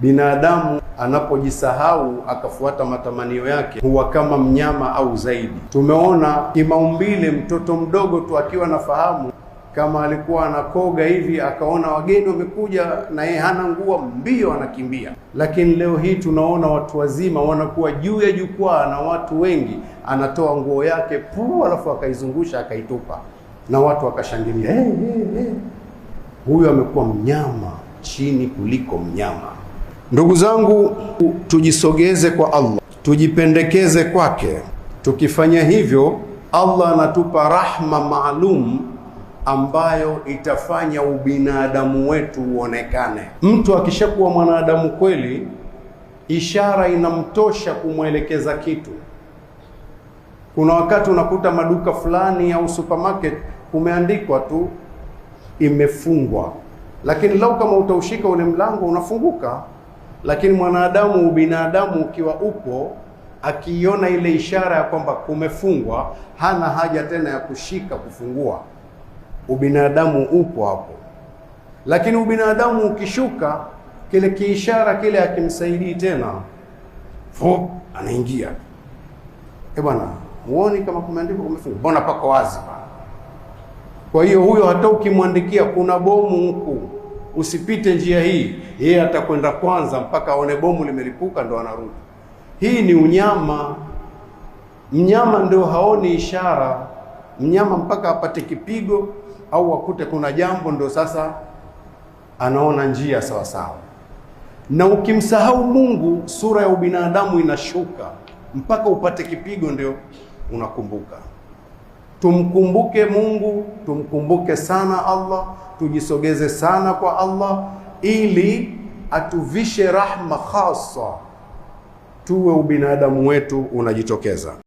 Binadamu anapojisahau akafuata matamanio yake huwa kama mnyama au zaidi. Tumeona kimaumbile, mtoto mdogo tu akiwa nafahamu, kama alikuwa anakoga hivi akaona wageni wamekuja na yeye hana nguo, mbio anakimbia. Lakini leo hii tunaona watu wazima wanakuwa juu ya jukwaa na watu wengi, anatoa nguo yake alafu akaizungusha akaitupa na watu wakashangilia. Huyu amekuwa mnyama chini kuliko mnyama. Ndugu zangu, tujisogeze kwa Allah, tujipendekeze kwake. Tukifanya hivyo, Allah anatupa rahma maalum ambayo itafanya ubinadamu wetu uonekane. Mtu akishakuwa mwanadamu kweli, ishara inamtosha kumwelekeza kitu. Kuna wakati unakuta maduka fulani au supermarket kumeandikwa tu imefungwa, lakini lau kama utaushika ule mlango unafunguka. Lakini mwanadamu, ubinadamu ukiwa upo, akiona ile ishara ya kwamba kumefungwa, hana haja tena ya kushika kufungua. Ubinadamu upo hapo. Lakini ubinadamu ukishuka, kile kiishara kile akimsaidii tena, anaingia. Bwana, muone kama kumeandikwa kumefungwa, mbona pako wazi bwana? Kwa hiyo huyo hata ukimwandikia kuna bomu huku, usipite njia hii, yeye atakwenda kwanza mpaka aone bomu limelipuka ndo anarudi. Hii ni unyama. Mnyama ndio haoni ishara. Mnyama mpaka apate kipigo au akute kuna jambo ndo sasa anaona njia sawa sawa. Na ukimsahau Mungu, sura ya ubinadamu inashuka mpaka upate kipigo ndio unakumbuka. Tumkumbuke Mungu, tumkumbuke sana Allah, tujisogeze sana kwa Allah ili atuvishe rahma khasa, tuwe ubinadamu wetu unajitokeza.